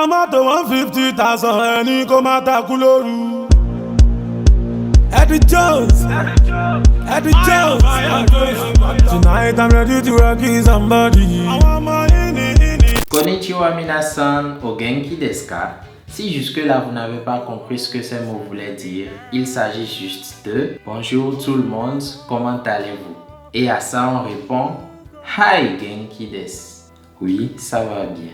Amato 150,000 ẹni kó má takú lóru. Eddie Jones. Tonight I'm ready to rock somebody. Konnichiwa minasan, o genki desu ka? Si jusque-là vous n'avez pas compris ce que ces mots voulaient dire, il s'agit juste de bonjour tout le monde, comment allez-vous? Et à ça on répond Hi genki desu. Oui, ça va bien.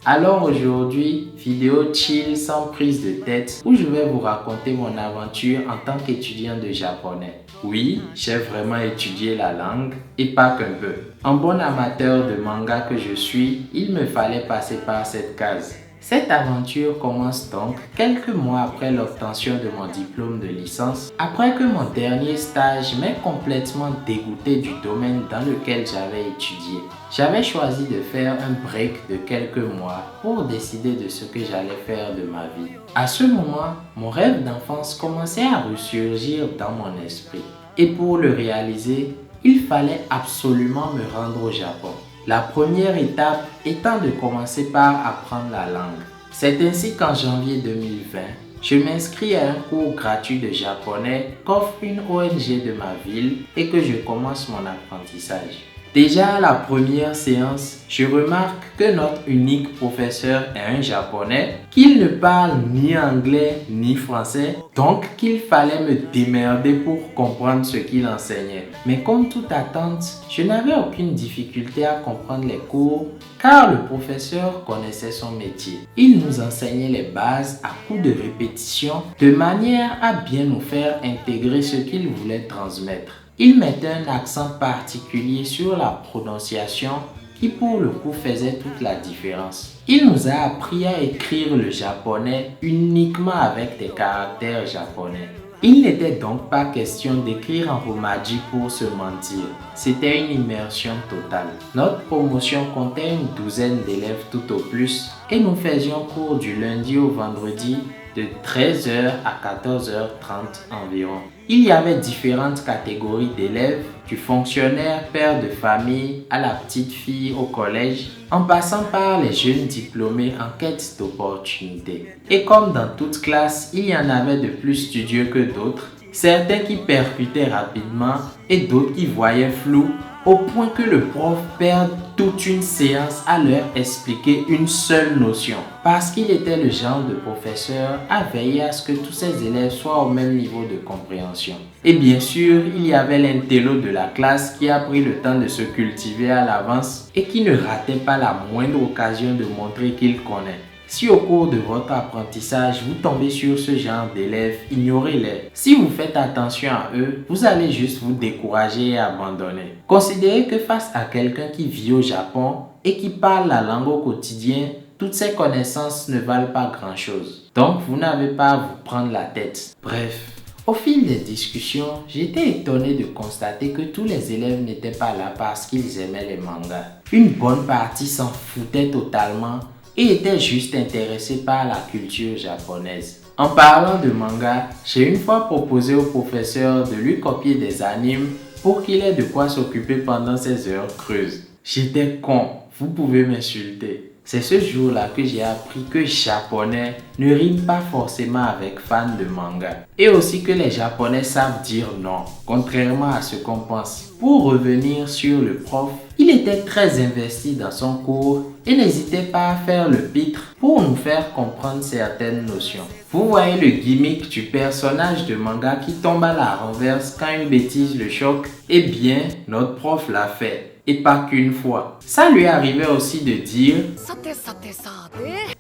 Alors aujourd'hui, vidéo chill sans prise de tête où je vais vous raconter mon aventure en tant qu'étudiant de japonais. Oui, j'ai vraiment étudié la langue et pas qu'un peu. En bon amateur de manga que je suis, il me fallait passer par cette case. Cette aventure commence donc quelques mois après l'obtention de mon diplôme de licence, après que mon dernier stage m'ait complètement dégoûté du domaine dans lequel j'avais étudié. J'avais choisi de faire un break de quelques mois pour décider de ce que j'allais faire de ma vie. À ce moment, mon rêve d'enfance commençait à ressurgir dans mon esprit. Et pour le réaliser, il fallait absolument me rendre au Japon. La première étape étant de commencer par apprendre la langue. C'est ainsi qu'en janvier 2020, je m'inscris à un cours gratuit de japonais qu'offre une ONG de ma ville et que je commence mon apprentissage. Déjà à la première séance, je remarque que notre unique professeur est un japonais, qu'il ne parle ni anglais ni français, donc qu'il fallait me démerder pour comprendre ce qu'il enseignait. Mais comme toute attente, je n'avais aucune difficulté à comprendre les cours car le professeur connaissait son métier. Il nous enseignait les bases à coups de répétition de manière à bien nous faire intégrer ce qu'il voulait transmettre. Il mettait un accent particulier sur la prononciation qui pour le coup faisait toute la différence. Il nous a appris à écrire le japonais uniquement avec des caractères japonais. Il n'était donc pas question d'écrire en romaji pour se mentir. C'était une immersion totale. Notre promotion comptait une douzaine d'élèves tout au plus et nous faisions cours du lundi au vendredi de 13h à 14h30 environ. Il y avait différentes catégories d'élèves, du fonctionnaire, père de famille, à la petite fille au collège, en passant par les jeunes diplômés en quête d'opportunités. Et comme dans toute classe, il y en avait de plus studieux que d'autres, certains qui percutaient rapidement et d'autres qui voyaient flou, au point que le prof perde toute une séance à leur expliquer une seule notion. Parce qu'il était le genre de professeur à veiller à ce que tous ses élèves soient au même niveau de compréhension. Et bien sûr, il y avait l'intello de la classe qui a pris le temps de se cultiver à l'avance et qui ne ratait pas la moindre occasion de montrer qu'il connaît. Si au cours de votre apprentissage, vous tombez sur ce genre d'élèves, ignorez-les. Si vous faites attention à eux, vous allez juste vous décourager et abandonner. Considérez que face à quelqu'un qui vit au Japon et qui parle la langue au quotidien, toutes ces connaissances ne valent pas grand-chose. Donc, vous n'avez pas à vous prendre la tête. Bref. Au fil des discussions, j'étais étonné de constater que tous les élèves n'étaient pas là parce qu'ils aimaient les mangas. Une bonne partie s'en foutait totalement et était juste intéressé par la culture japonaise. En parlant de manga, j'ai une fois proposé au professeur de lui copier des animes pour qu'il ait de quoi s'occuper pendant ses heures creuses. J'étais con, vous pouvez m'insulter. C'est ce jour-là que j'ai appris que japonais ne rime pas forcément avec fan de manga. Et aussi que les japonais savent dire non, contrairement à ce qu'on pense. Pour revenir sur le prof, il était très investi dans son cours et n'hésitait pas à faire le pitre pour nous faire comprendre certaines notions. Vous voyez le gimmick du personnage de manga qui tombe à la renverse quand une bêtise le choque? Eh bien, notre prof l'a fait. Et pas qu'une fois. Ça lui arrivait aussi de dire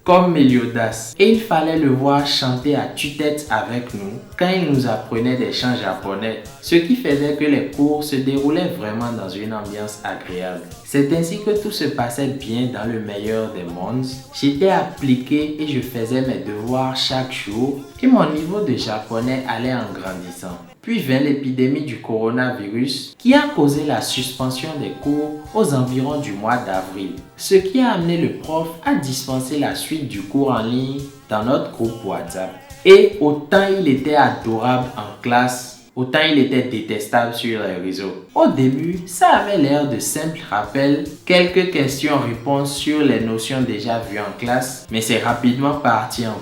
comme Meliodas. Et il fallait le voir chanter à tue-tête avec nous quand il nous apprenait des chants japonais. Ce qui faisait que les cours se déroulaient vraiment dans une ambiance agréable. C'est ainsi que tout se passait bien dans le meilleur des mondes. J'étais appliqué et je faisais mes devoirs chaque jour et mon niveau de japonais allait en grandissant. Puis vint l'épidémie du coronavirus qui a causé la suspension des cours aux environs du mois d'avril. Ce qui a amené le prof à dispenser la suite du cours en ligne dans notre groupe WhatsApp. Et autant il était adorable en classe, autant il était détestable sur les réseaux. Au début, ça avait l'air de simples rappels, quelques questions-réponses sur les notions déjà vues en classe, mais c'est rapidement parti en...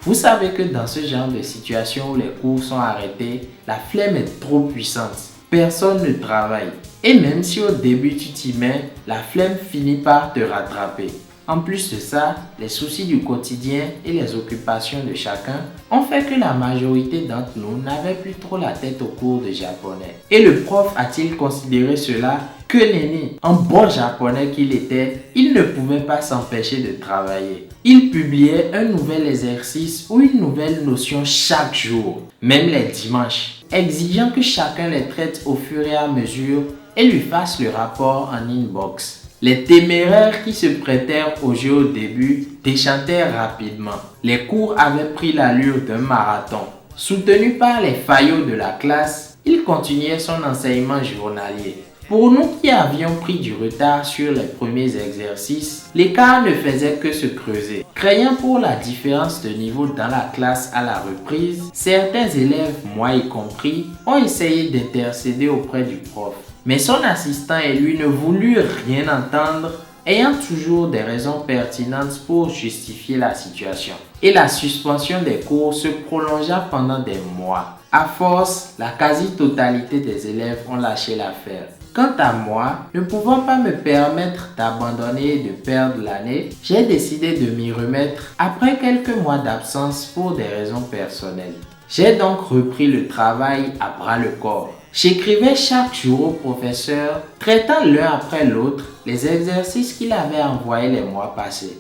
Vous savez que dans ce genre de situation où les cours sont arrêtés, la flemme est trop puissante. Personne ne travaille. Et même si au début tu t'y mets, la flemme finit par te rattraper. En plus de ça, les soucis du quotidien et les occupations de chacun ont fait que la majorité d'entre nous n'avait plus trop la tête au cours de japonais. Et le prof a-t-il considéré cela? Que nenni, en bon japonais qu'il était, il ne pouvait pas s'empêcher de travailler. Il publiait un nouvel exercice ou une nouvelle notion chaque jour, même les dimanches, exigeant que chacun les traite au fur et à mesure et lui fasse le rapport en inbox. Les téméraires qui se prêtèrent au jeu au début déchantèrent rapidement. Les cours avaient pris l'allure d'un marathon. Soutenu par les faillots de la classe, il continuait son enseignement journalier. Pour nous qui avions pris du retard sur les premiers exercices, l'écart ne faisait que se creuser. Craignant pour la différence de niveau dans la classe à la reprise, certains élèves, moi y compris, ont essayé d'intercéder auprès du prof. Mais son assistant et lui ne voulurent rien entendre, ayant toujours des raisons pertinentes pour justifier la situation. Et la suspension des cours se prolongea pendant des mois. À force, la quasi-totalité des élèves ont lâché l'affaire. Quant à moi, ne pouvant pas me permettre d'abandonner et de perdre l'année, j'ai décidé de m'y remettre après quelques mois d'absence pour des raisons personnelles. J'ai donc repris le travail à bras le corps. J'écrivais chaque jour au professeur, traitant l'un après l'autre les exercices qu'il avait envoyés les mois passés.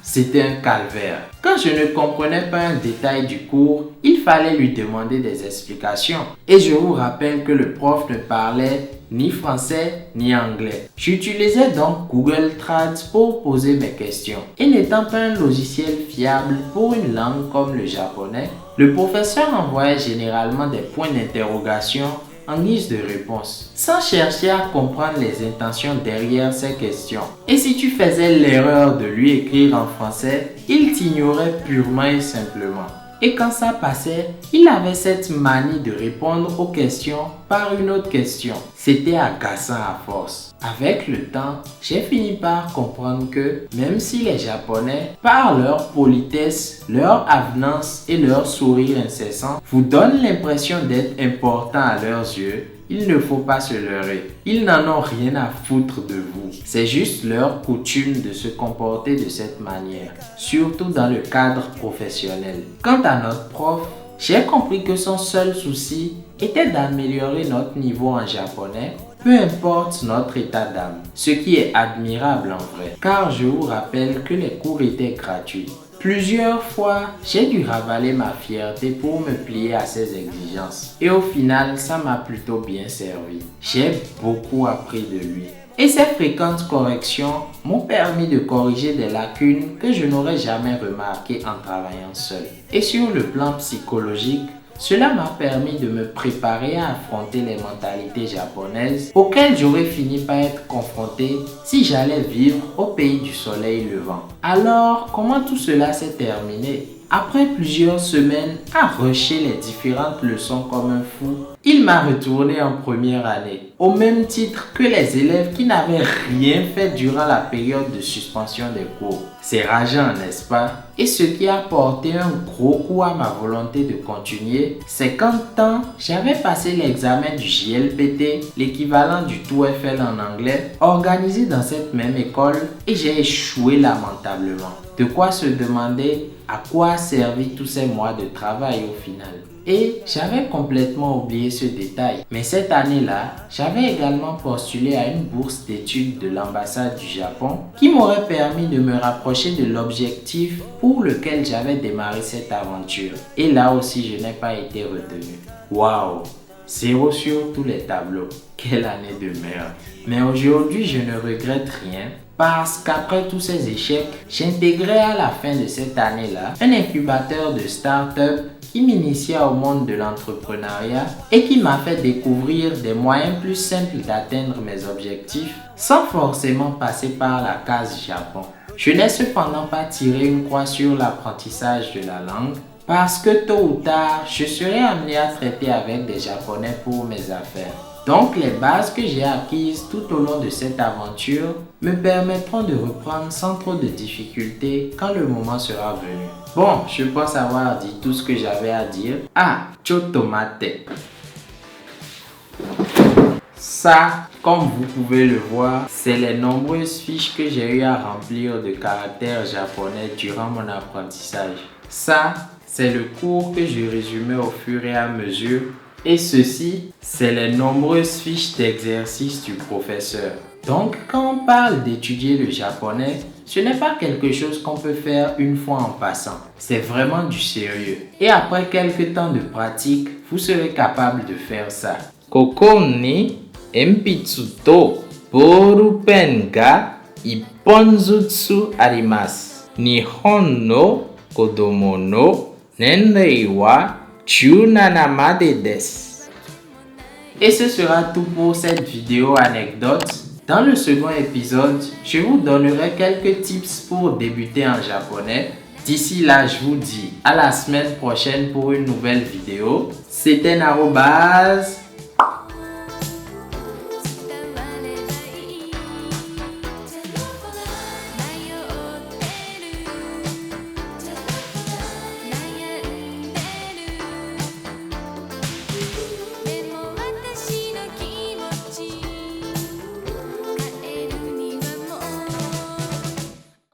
C'était un calvaire. Quand je ne comprenais pas un détail du cours, il fallait lui demander des explications. Et je vous rappelle que le prof ne parlait ni français ni anglais. J'utilisais donc Google Trad pour poser mes questions. Et n'étant pas un logiciel fiable pour une langue comme le japonais, le professeur envoyait généralement des points d'interrogation en guise de réponse, sans chercher à comprendre les intentions derrière ces questions. Et si tu faisais l'erreur de lui écrire en français, il t'ignorait purement et simplement. Et quand ça passait, il avait cette manie de répondre aux questions par une autre question. C'était agaçant à force. Avec le temps, j'ai fini par comprendre que même si les Japonais, par leur politesse, leur avenance et leur sourire incessant, vous donnent l'impression d'être importants à leurs yeux, il ne faut pas se leurrer. Ils n'en ont rien à foutre de vous. C'est juste leur coutume de se comporter de cette manière, surtout dans le cadre professionnel. Quant à notre prof, j'ai compris que son seul souci était d'améliorer notre niveau en japonais, peu importe notre état d'âme. Ce qui est admirable en vrai, car je vous rappelle que les cours étaient gratuits. Plusieurs fois, j'ai dû ravaler ma fierté pour me plier à ses exigences. Et au final, ça m'a plutôt bien servi. J'ai beaucoup appris de lui. Et ces fréquentes corrections m'ont permis de corriger des lacunes que je n'aurais jamais remarquées en travaillant seul. Et sur le plan psychologique, cela m'a permis de me préparer à affronter les mentalités japonaises auxquelles j'aurais fini par être confronté si j'allais vivre au pays du soleil levant. Alors, comment tout cela s'est terminé? Après plusieurs semaines à rusher les différentes leçons comme un fou, il m'a retourné en première année, au même titre que les élèves qui n'avaient rien fait durant la période de suspension des cours. C'est rageant, n'est-ce pas? Et ce qui a porté un gros coup à ma volonté de continuer, c'est qu'en temps, j'avais passé l'examen du JLPT, l'équivalent du TOEFL en anglais, organisé dans cette même école, et j'ai échoué lamentablement. De quoi se demander à quoi a servi tous ces mois de travail au final. Et j'avais complètement oublié ce détail. Mais cette année-là, j'avais également postulé à une bourse d'études de l'ambassade du Japon qui m'aurait permis de me rapprocher de l'objectif pour lequel j'avais démarré cette aventure. Et là aussi, je n'ai pas été retenu. Waouh! 0 sur tous les tableaux. Quelle année de merde. Mais aujourd'hui, je ne regrette rien parce qu'après tous ces échecs, j'intégrais à la fin de cette année-là un incubateur de start-up qui m'initia au monde de l'entrepreneuriat et qui m'a fait découvrir des moyens plus simples d'atteindre mes objectifs sans forcément passer par la case Japon. Je n'ai cependant pas tiré une croix sur l'apprentissage de la langue Parce que tôt ou tard, je serai amené à traiter avec des Japonais pour mes affaires. Donc les bases que j'ai acquises tout au long de cette aventure me permettront de reprendre sans trop de difficultés quand le moment sera venu. Bon, je pense avoir dit tout ce que j'avais à dire. Ah, chotomate. Ça, comme vous pouvez le voir, c'est les nombreuses fiches que j'ai eu à remplir de caractères japonais durant mon apprentissage. Ça, c'est le cours que je résumais au fur et à mesure. Et ceci, c'est les nombreuses fiches d'exercices du professeur. Donc, quand on parle d'étudier le japonais, ce n'est pas quelque chose qu'on peut faire une fois en passant. C'est vraiment du sérieux. Et après quelques temps de pratique, vous serez capable de faire ça. Koko ni enpitsu to borupen ga ipponzutsu arimasu. Nihon no kodomo no nenrei wa 17 made desu. Et ce sera tout pour cette vidéo anecdote. Dans le second épisode, je vous donnerai quelques tips pour débuter en japonais. D'ici là, je vous dis à la semaine prochaine pour une nouvelle vidéo. C'était Narobase.